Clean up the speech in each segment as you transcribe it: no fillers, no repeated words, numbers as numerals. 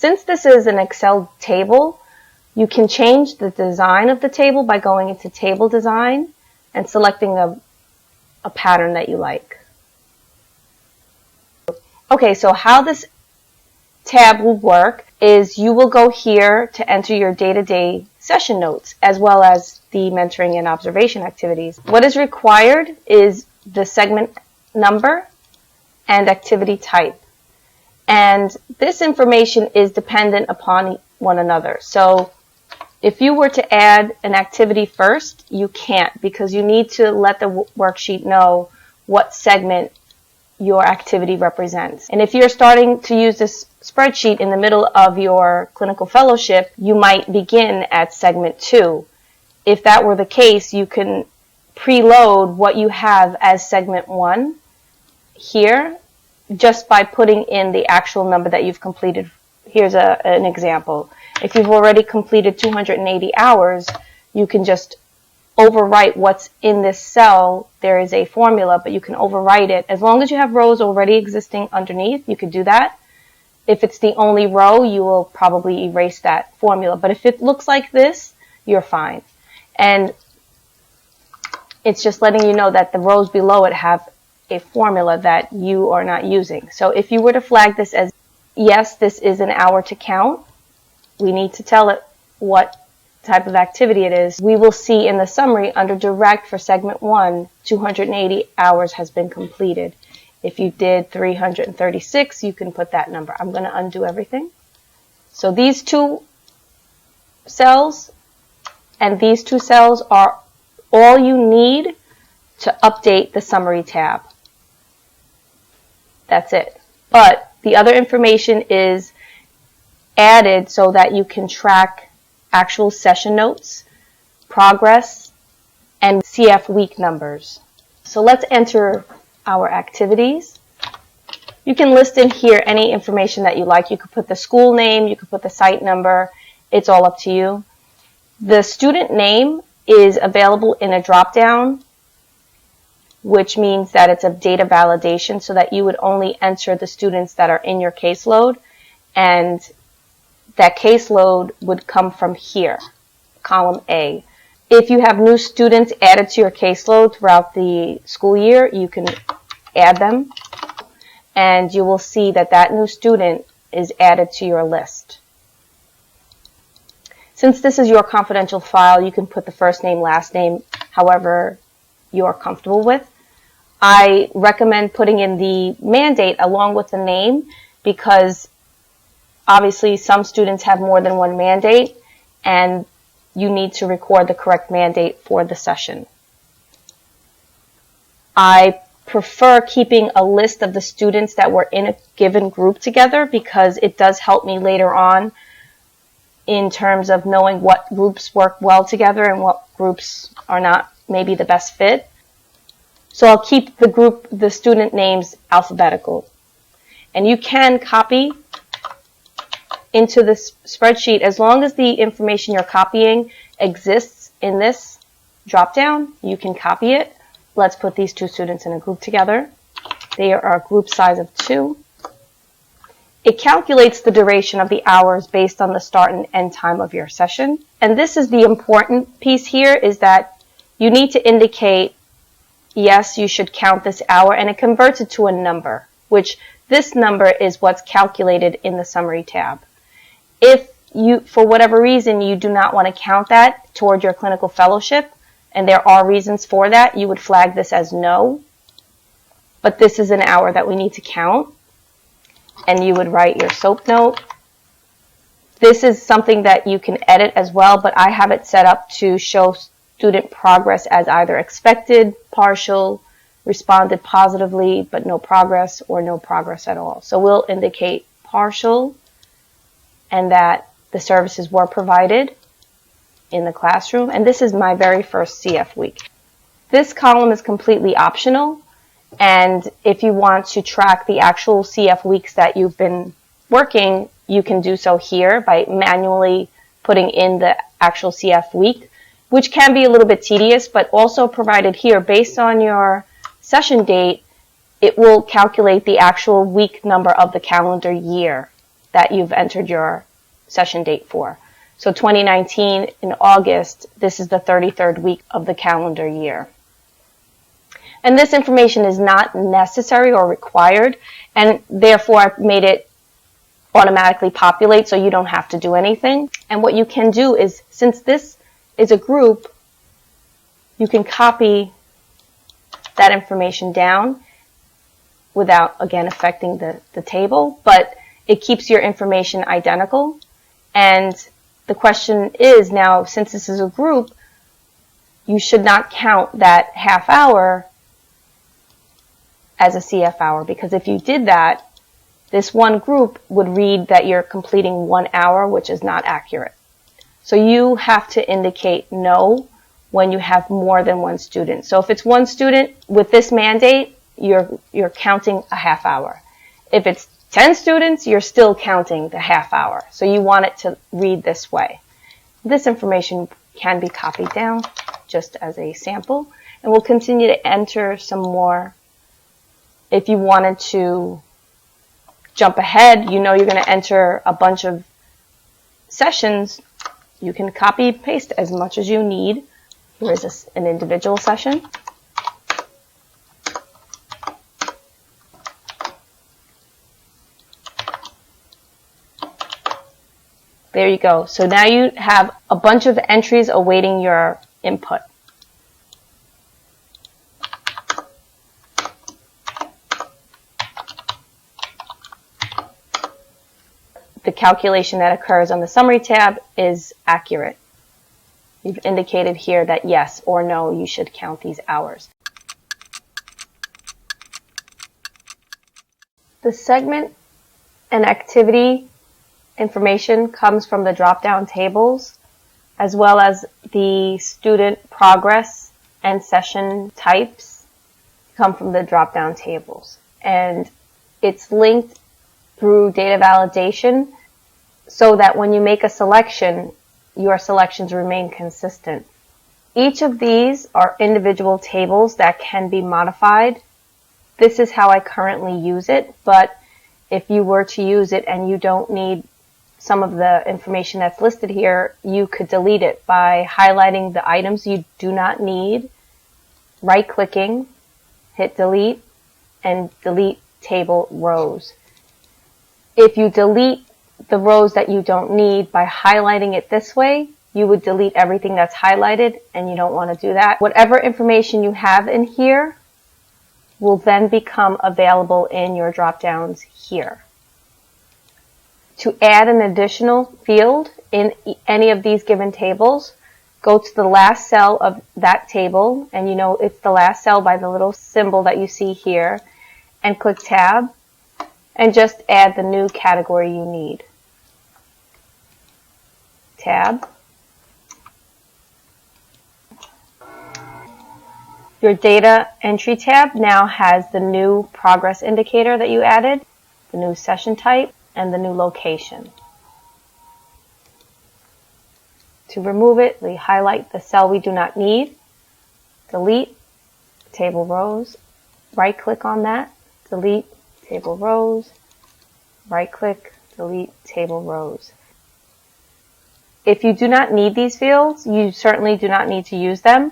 Since this is an Excel table, you can change the design of the table by going into Table Design and selecting a pattern that you like. Okay, so how this tab will work is you will go here to enter your day-to-day session notes as well as the mentoring and observation activities. What is required is the segment number and activity type. And this information is dependent upon one another. So if you were to add an activity first, you can't, because you need to let the worksheet know what segment your activity represents. And if you're starting to use this spreadsheet in the middle of your clinical fellowship, you might begin at segment 2. If that were the case, you can preload what you have as segment 1 here just by putting in the actual number that you've completed. Here's an example. If you've already completed 280 hours, you can just overwrite what's in this cell. There is a formula, but you can overwrite it. As long as you have rows already existing underneath, you could do that. If it's the only row, you will probably erase that formula. But if it looks like this, you're fine. And it's just letting you know that the rows below it have a formula that you are not using. So if you were to flag this as, yes, this is an hour to count, we need to tell it what type of activity it is. We will see in the summary under direct for segment 1, 280 hours has been completed. If you did 336, you can put that number. I'm going to undo everything. So these two cells and these two cells are all you need to update the summary tab. That's it. But the other information is added so that you can track actual session notes, progress, and CF week numbers. So let's enter our activities. You can list in here any information that you like. You could put the school name, you could put the site number. It's all up to you. The student name is available in a drop-down, which means that it's a data validation so that you would only enter the students that are in your caseload, and that caseload would come from here, column A. If you have new students added to your caseload throughout the school year, you can add them, and you will see that that new student is added to your list. Since this is your confidential file, you can put the first name, last name, however you're comfortable with. I recommend putting in the mandate along with the name because obviously some students have more than one mandate and you need to record the correct mandate for the session. I prefer keeping a list of the students that were in a given group together because it does help me later on in terms of knowing what groups work well together and what groups are not maybe the best fit. So I'll keep the student names alphabetical. And you can copy into this spreadsheet as long as the information you're copying exists in this drop-down, you can copy it. Let's put these two students in a group together. They are a group size of 2. It calculates the duration of the hours based on the start and end time of your session. And this is the important piece here, is that you need to indicate, yes, you should count this hour, and it converts it to a number, which this number is what's calculated in the summary tab. If you, for whatever reason, you do not want to count that toward your clinical fellowship, and there are reasons for that, you would flag this as no. But this is an hour that we need to count. And you would write your SOAP note. This is something that you can edit as well, but I have it set up to show student progress as either expected, partial, responded positively, but no progress, or no progress at all. So we'll indicate partial and that the services were provided in the classroom. And this is my very first CF week. This column is completely optional. And if you want to track the actual CF weeks that you've been working, you can do so here by manually putting in the actual CF week, which can be a little bit tedious, but also provided here based on your session date, it will calculate the actual week number of the calendar year. that you've entered your session date for. So 2019 in August, this is the 33rd week of the calendar year. And this information is not necessary or required, and therefore I've made it automatically populate so you don't have to do anything. And what you can do is, since this is a group, you can copy that information down without, again, affecting the table, but it keeps your information identical. And the question is now, since this is a group, you should not count that half hour as a CF hour, because if you did that, this one group would read that you're completing 1 hour, which is not accurate. So you have to indicate no when you have more than one student. So if it's one student with this mandate, you're counting a half hour. If it's 10 students, you're still counting the half hour. So you want it to read this way. This information can be copied down just as a sample, and we'll continue to enter some more. If you wanted to jump ahead, you know you're going to enter a bunch of sessions, you can copy paste as much as you need. Here is an individual session. There you go. So now you have a bunch of entries awaiting your input. The calculation that occurs on the summary tab is accurate. You've indicated here that yes or no, you should count these hours. The segment and activity information comes from the drop-down tables, as well as the student progress and session types come from the drop-down tables. And it's linked through data validation so that when you make a selection, your selections remain consistent. Each of these are individual tables that can be modified. This is how I currently use it, but if you were to use it and you don't need some of the information that's listed here, you could delete it by highlighting the items you do not need, right-clicking, hit delete, and delete table rows. If you delete the rows that you don't need by highlighting it this way, you would delete everything that's highlighted, and you don't want to do that. Whatever information you have in here will then become available in your drop-downs here. To add an additional field in any of these given tables, go to the last cell of that table, and you know it's the last cell by the little symbol that you see here, and click Tab, and just add the new category you need. Tab. Your data entry tab now has the new progress indicator that you added, the new session type, and the new location. To remove it, we highlight the cell we do not need, delete table rows, right click on that, delete table rows, right click, delete table rows. If you do not need these fields, you certainly do not need to use them.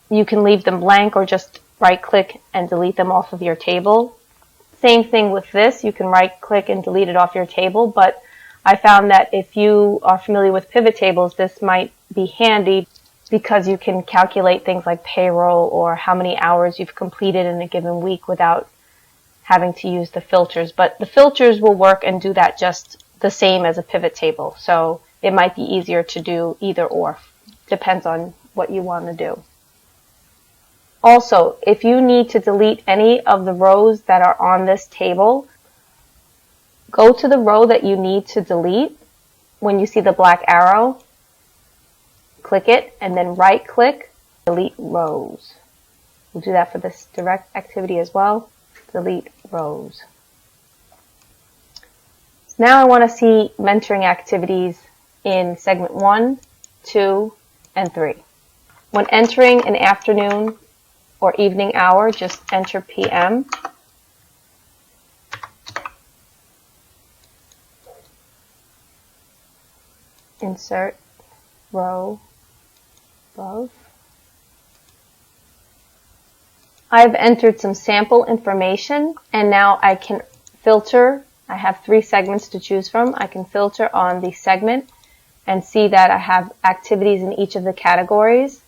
You can leave them blank or just right click and delete them off of your table. Same thing with this, you can right click and delete it off your table, but I found that if you are familiar with pivot tables, this might be handy because you can calculate things like payroll or how many hours you've completed in a given week without having to use the filters. But the filters will work and do that just the same as a pivot table. So it might be easier to do either or. Depends on what you want to do. Also, if you need to delete any of the rows that are on this table, go to the row that you need to delete. When you see the black arrow, click it and then right click, delete rows. We'll do that for this direct activity as well. Delete rows. So now I want to see mentoring activities in segment 1, 2, and 3. When entering an afternoon or evening hour, just enter PM. insert row above. I've entered some sample information, and now I can filter. I have 3 segments to choose from. I can filter on the segment and see that I have activities in each of the categories.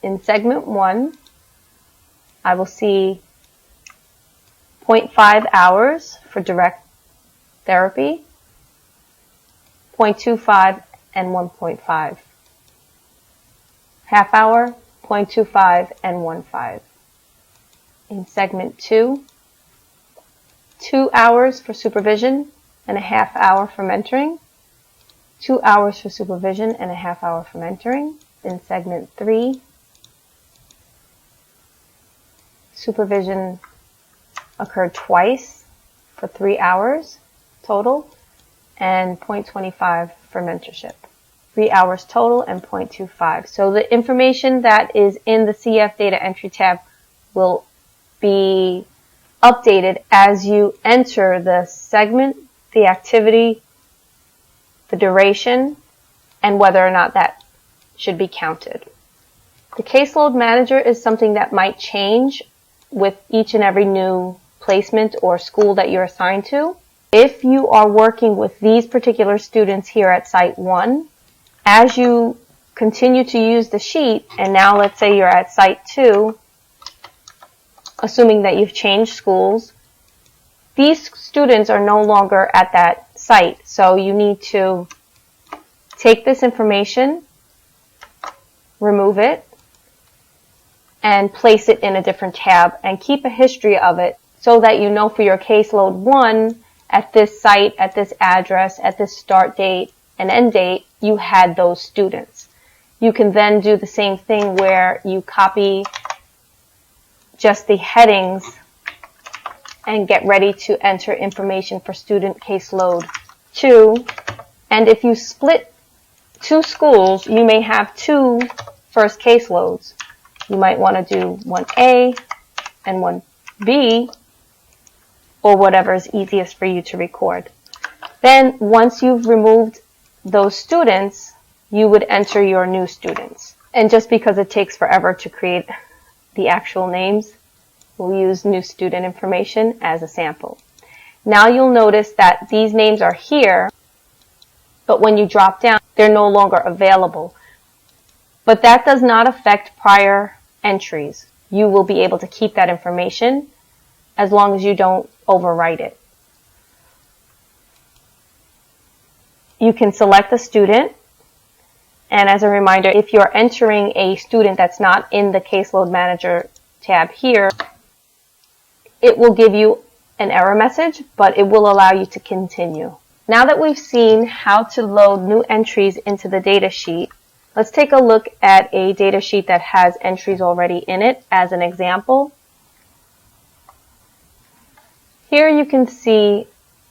In segment 1, I will see 0.5 hours for direct therapy, 0.25 and 1.5. Half hour, 0.25 and 1.5. In segment 2, 2 hours for supervision and a half hour for mentoring, 2 hours for supervision and a half hour for mentoring. In segment 3, supervision occurred twice for 3 hours total, and 0.25 for mentorship. 3 hours total and 0.25. So the information that is in the CF Data Entry tab will be updated as you enter the segment, the activity, the duration, and whether or not that should be counted. The Caseload Manager is something that might change with each and every new placement or school that you're assigned to. If you are working with these particular students here at Site 1, as you continue to use the sheet, and now let's say you're at Site 2, assuming that you've changed schools, these students are no longer at that site. So you need to take this information, remove it, and place it in a different tab and keep a history of it so that you know for your caseload 1, at this site, at this address, at this start date and end date, you had those students. You can then do the same thing where you copy just the headings and get ready to enter information for student caseload 2. And if you split 2 schools, you may have 2 first caseloads. You might want to do 1A and 1B, or whatever is easiest for you to record. Then once you've removed those students, you would enter your new students. And just because it takes forever to create the actual names, we'll use new student information as a sample. Now you'll notice that these names are here, but when you drop down, they're no longer available. But that does not affect prior entries. You will be able to keep that information as long as you don't overwrite it. You can select a student, and as a reminder, if you're entering a student that's not in the Caseload Manager tab here, it will give you an error message, but it will allow you to continue. Now that we've seen how to load new entries into the data sheet, let's take a look at a data sheet that has entries already in it as an example. Here you can see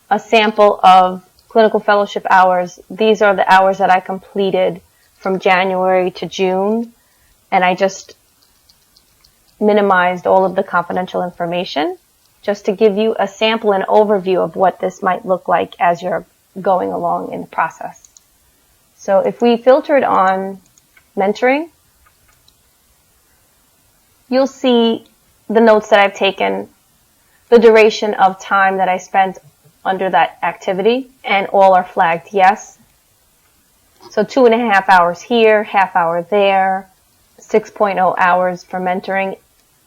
a sample of clinical fellowship hours. These are the hours that I completed from January to June, and I just minimized all of the confidential information just to give you a sample and overview of what this might look like as you're going along in the process. So if we filtered on mentoring, you'll see the notes that I've taken, the duration of time that I spent under that activity, and all are flagged yes. So 2.5 hours here, half hour there, 6.0 hours for mentoring,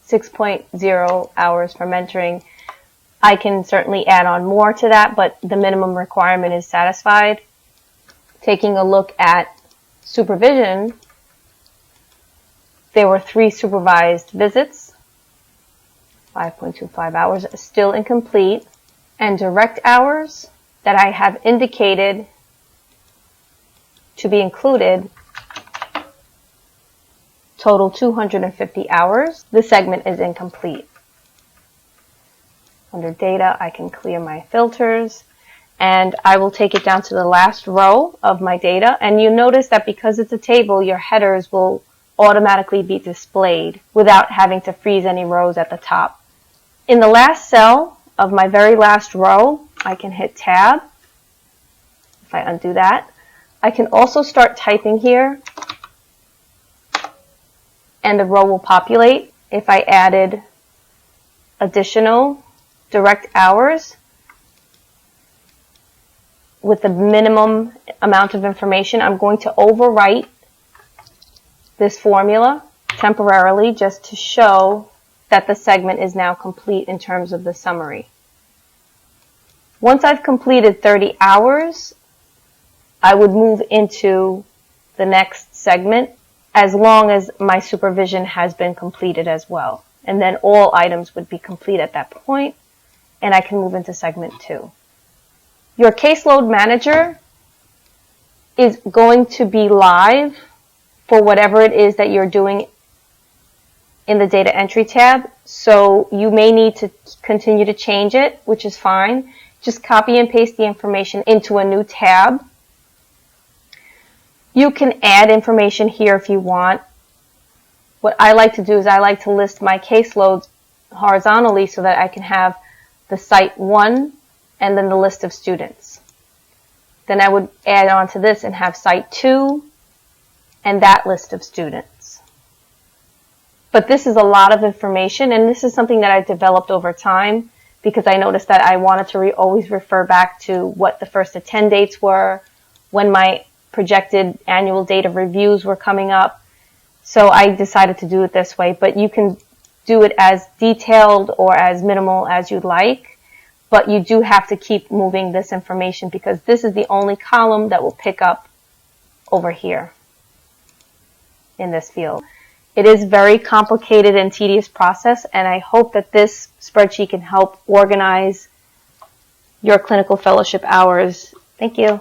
6.0 hours for mentoring. I can certainly add on more to that, but the minimum requirement is satisfied. Taking a look at supervision, there were 3 supervised visits, 5.25 hours, still incomplete, and direct hours that I have indicated to be included total 250 hours. This segment is incomplete. Under data, I can clear my filters, and I will take it down to the last row of my data. And you notice that because it's a table, your headers will automatically be displayed without having to freeze any rows at the top. In the last cell of my very last row, I can hit Tab. If I undo that, I can also start typing here, and the row will populate. If I added additional direct hours with the minimum amount of information, I'm going to overwrite this formula temporarily just to show that the segment is now complete in terms of the summary. Once I've completed 30 hours, I would move into the next segment as long as my supervision has been completed as well. And then all items would be complete at that point, and I can move into segment 2. Your Caseload Manager is going to be live for whatever it is that you're doing in the data entry tab. So you may need to continue to change it, which is fine. Just copy and paste the information into a new tab. You can add information here if you want. What I like to do is I like to list my caseloads horizontally so that I can have the site 1 and then the list of students. Then I would add on to this and have site 2 and that list of students. But this is a lot of information, and this is something that I developed over time because I noticed that I wanted to always refer back to what the first attend dates were, when my projected annual date of reviews were coming up. So I decided to do it this way, but you can do it as detailed or as minimal as you'd like, but you do have to keep moving this information because this is the only column that will pick up over here in this field. It is a very complicated and tedious process, and I hope that this spreadsheet can help organize your clinical fellowship hours. Thank you.